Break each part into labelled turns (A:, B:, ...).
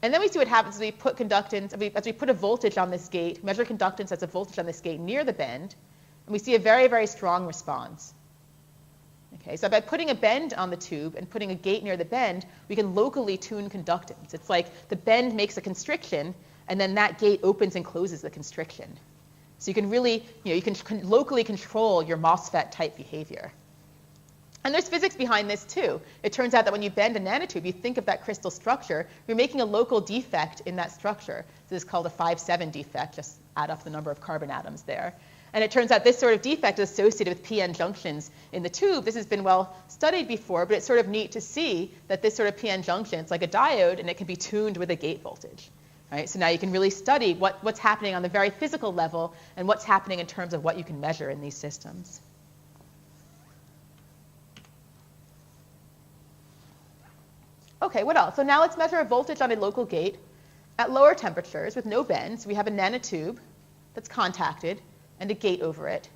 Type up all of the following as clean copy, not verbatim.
A: And then we see what happens as we put conductance, as we put a voltage on this gate, measure conductance as a voltage on this gate near the bend, and we see a very, very strong response. Okay, so by putting a bend on the tube and putting a gate near the bend, we can locally tune conductance. It's like the bend makes a constriction, and then that gate opens and closes the constriction. So you can really, you can locally control your MOSFET type behavior. And there's physics behind this too. It turns out that when you bend a nanotube, you think of that crystal structure, you're making a local defect in that structure. So this is called a 5-7 defect, just add up the number of carbon atoms there. And it turns out this sort of defect is associated with p-n junctions in the tube. This has been well studied before, but it's sort of neat to see that this sort of p-n junction, it's like a diode, and it can be tuned with a gate voltage. Right? So now you can really study what's happening on the very physical level and what's happening in terms of what you can measure in these systems. Okay, what else? So now let's measure a voltage on a local gate at lower temperatures with no bends. We have a nanotube that's contacted and a gate over it.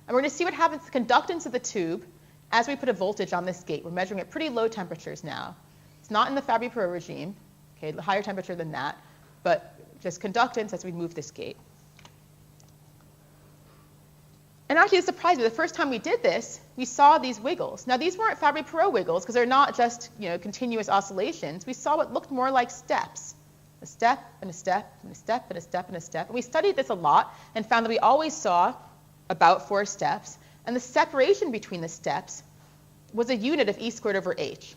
A: And we're going to see what happens to the conductance of the tube as we put a voltage on this gate. We're measuring at pretty low temperatures now. It's not in the Fabry-Perot regime, okay, higher temperature than that, but just conductance as we move this gate. And actually, it surprised me. The first time we did this, we saw these wiggles. Now, these weren't Fabry-Perot wiggles because they're not just continuous oscillations. We saw what looked more like steps. A step and a step and a step and a step and a step. And we studied this a lot and found that we always saw about 4 steps. And the separation between the steps was a unit of E squared over H.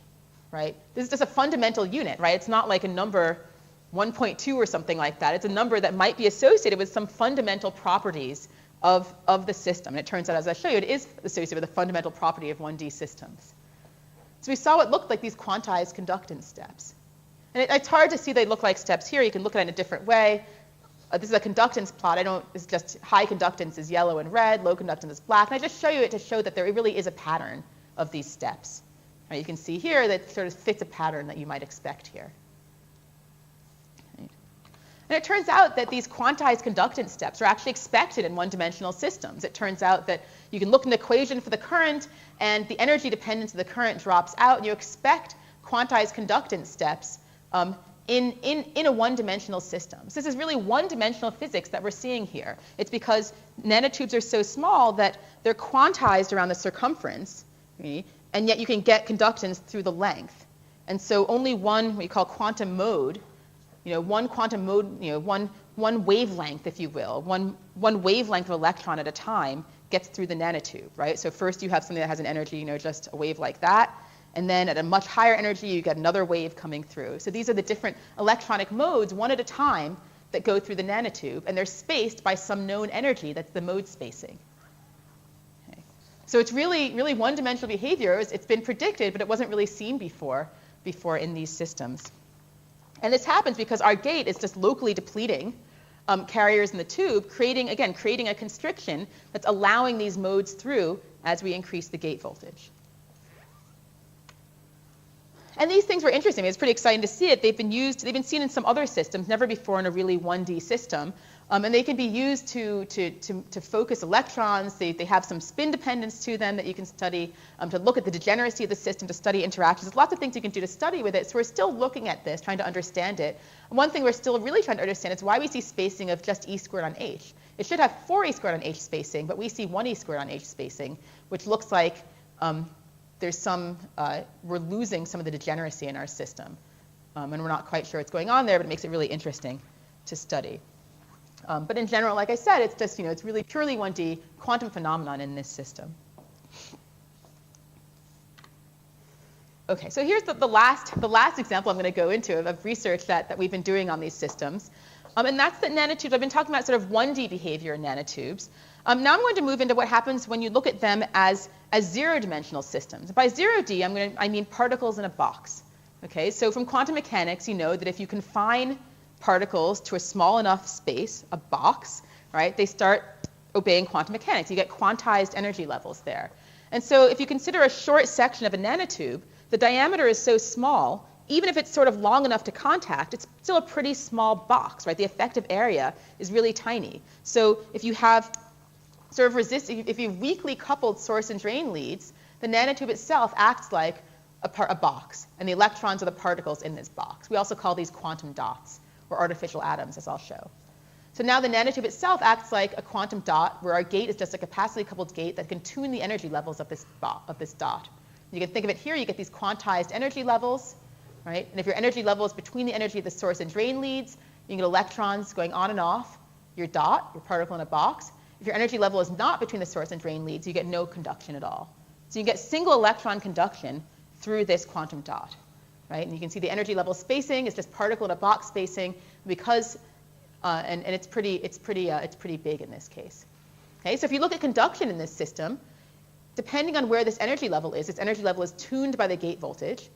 A: Right? This is just a fundamental unit. Right? It's not like a number 1.2 or something like that. It's a number that might be associated with some fundamental properties of the system. And it turns out, as I show you, it is associated with a fundamental property of 1D systems. So we saw what looked like these quantized conductance steps. And it's hard to see they look like steps here. You can look at it in a different way. This is a conductance plot. It's just high conductance is yellow and red, low conductance is black. And I just show you it to show that there really is a pattern of these steps. Right, you can see here that it sort of fits a pattern that you might expect here. And it turns out that these quantized conductance steps are actually expected in one-dimensional systems. It turns out that you can look at an equation for the current, and the energy dependence of the current drops out, and you expect quantized conductance steps in a one-dimensional system. So this is really one-dimensional physics that we're seeing here. It's because nanotubes are so small that they're quantized around the circumference, okay, and yet you can get conductance through the length. And so only one, what we call quantum mode, one quantum mode, one wavelength, if you will, one wavelength of electron at a time gets through the nanotube, right? So first you have something that has an energy, just a wave like that, and then at a much higher energy you get another wave coming through. So these are the different electronic modes, one at a time, that go through the nanotube, and they're spaced by some known energy. That's the mode spacing. Okay. So it's really, really one-dimensional behavior. It's been predicted, but it wasn't really seen before in these systems. And this happens because our gate is just locally depleting carriers in the tube, creating a constriction that's allowing these modes through as we increase the gate voltage. And these things were interesting. It's pretty exciting to see it. They've been seen in some other systems, never before in a really 1D system. And they can be used to focus electrons. They have some spin dependence to them that you can study, to look at the degeneracy of the system, to study interactions. There's lots of things you can do to study with it. So we're still looking at this, trying to understand it. And one thing we're still really trying to understand is why we see spacing of just E squared on H. It should have 4 E squared on H spacing, but we see 1 E squared on H spacing, which looks like we're losing some of the degeneracy in our system. And we're not quite sure what's going on there, but it makes it really interesting to study. But in general, like I said, it's just, it's really purely 1D quantum phenomenon in this system. Okay, so here's the last example I'm going to go into of research that we've been doing on these systems. And that's the nanotubes. I've been talking about sort of 1D behavior in nanotubes. Now I'm going to move into what happens when you look at them as zero-dimensional systems. By 0D, I mean particles in a box. Okay, so from quantum mechanics, you know that if you confine particles to a small enough space, a box, right, they start obeying quantum mechanics. You get quantized energy levels there. And so if you consider a short section of a nanotube, the diameter is so small, even if it's sort of long enough to contact, it's still a pretty small box, right? The effective area is really tiny. So if you have if you have weakly coupled source and drain leads, the nanotube itself acts like a box, and the electrons are the particles in this box. We also call these quantum dots, or artificial atoms, as I'll show. So now the nanotube itself acts like a quantum dot, where our gate is just a capacity-coupled gate that can tune the energy levels of this dot. You can think of it here, you get these quantized energy levels, right? And if your energy level is between the energy of the source and drain leads, you can get electrons going on and off your dot, your particle in a box. If your energy level is not between the source and drain leads, you get no conduction at all. So you get single electron conduction through this quantum dot, right? And you can see the energy level spacing is just particle in a box spacing because, and it's pretty big in this case. Okay, so if you look at conduction in this system, depending on where this energy level is tuned by the gate voltage.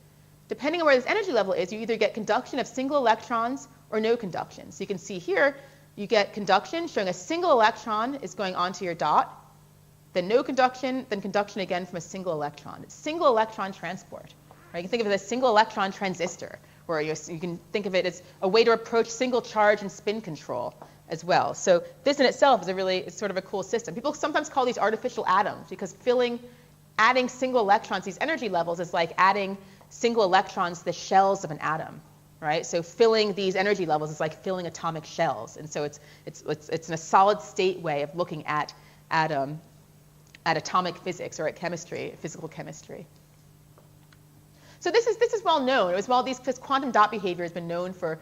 A: Depending on where this energy level is, you either get conduction of single electrons or no conduction. So you can see here, you get conduction showing a single electron is going onto your dot, then no conduction, then conduction again from a single electron. It's single electron transport. Right? You can think of it as a single electron transistor, or you can think of it as a way to approach single charge and spin control as well. So this in itself is it's sort of a cool system. People sometimes call these artificial atoms because adding single electrons, these energy levels, is like adding single electrons to the shells of an atom, right? So filling these energy levels is like filling atomic shells, and so it's in a solid state way of looking at atomic physics or at chemistry, physical chemistry. So this is well known. This quantum dot behavior has been known for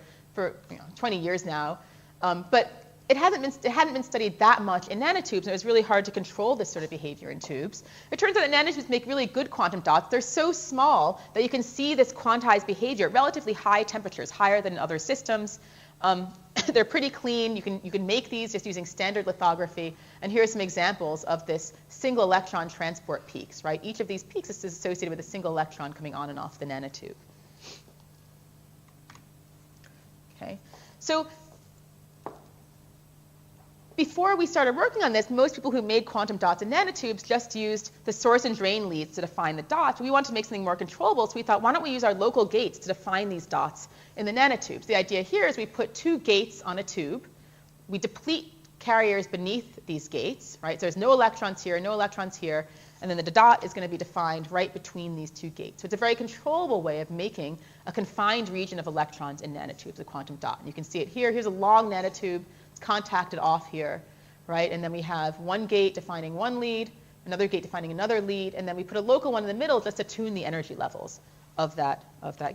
A: 20 years now, but it hadn't been studied that much in nanotubes, and it was really hard to control this sort of behavior in tubes. It turns out that nanotubes make really good quantum dots. They're so small that you can see this quantized behavior at relatively high temperatures, higher than in other systems. They're pretty clean. You can make these just using standard lithography. And here are some examples of this single electron transport peaks, right? Each of these peaks is associated with a single electron coming on and off the nanotube. Okay, so before we started working on this, most people who made quantum dots in nanotubes just used the source and drain leads to define the dots. We wanted to make something more controllable, so we thought, why don't we use our local gates to define these dots in the nanotubes? The idea here is we put two gates on a tube. We deplete carriers beneath these gates, right? So there's no electrons here, and then the dot is going to be defined right between these two gates. So it's a very controllable way of making a confined region of electrons in nanotubes, a quantum dot. And you can see it here. Here's a long nanotube. Contacted off here, right? And then we have one gate defining one lead, another gate defining another lead, and then we put a local one in the middle just to tune the energy levels of that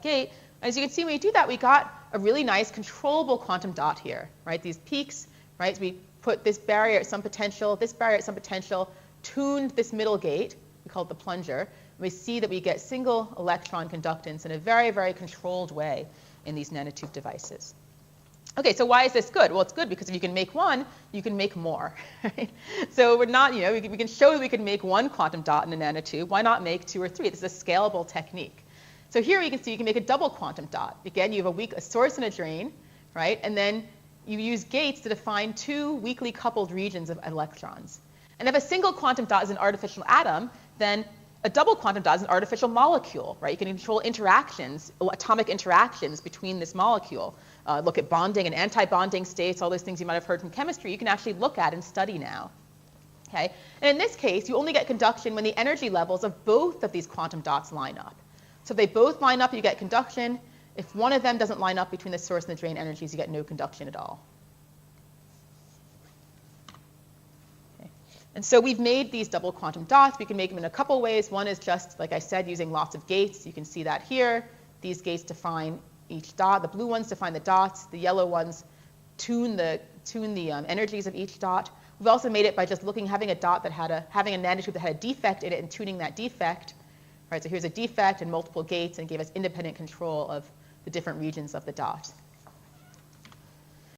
A: gate. As you can see, when we do that, we got a really nice controllable quantum dot here, right? These peaks, right? So we put this barrier at some potential, this barrier at some potential, tuned this middle gate, we call it the plunger, and we see that we get single electron conductance in a very, very controlled way in these nanotube devices. Okay, so why is this good? Well, it's good because if you can make one, you can make more. Right? So we're not, we can show that we can make one quantum dot in a nanotube. Why not make two or three? This is a scalable technique. So here you can see you can make a double quantum dot. Again, you have a source and a drain, right? And then you use gates to define two weakly coupled regions of electrons. And if a single quantum dot is an artificial atom, then a double quantum dot is an artificial molecule, right? You can control interactions, atomic interactions between this molecule. Look at bonding and anti-bonding states, all those things you might have heard from chemistry, you can actually look at and study now. Okay? And in this case, you only get conduction when the energy levels of both of these quantum dots line up. So if they both line up, you get conduction. If one of them doesn't line up between the source and the drain energies, you get no conduction at all. Okay. And so we've made these double quantum dots. We can make them in a couple ways. One is just, like I said, using lots of gates. You can see that here. These gates define each dot. The blue ones define the dots. The yellow ones tune the energies of each dot. We've also made it by just having a nanotube that had a defect in it and tuning that defect. Right, so here's a defect and multiple gates, and it gave us independent control of the different regions of the dot.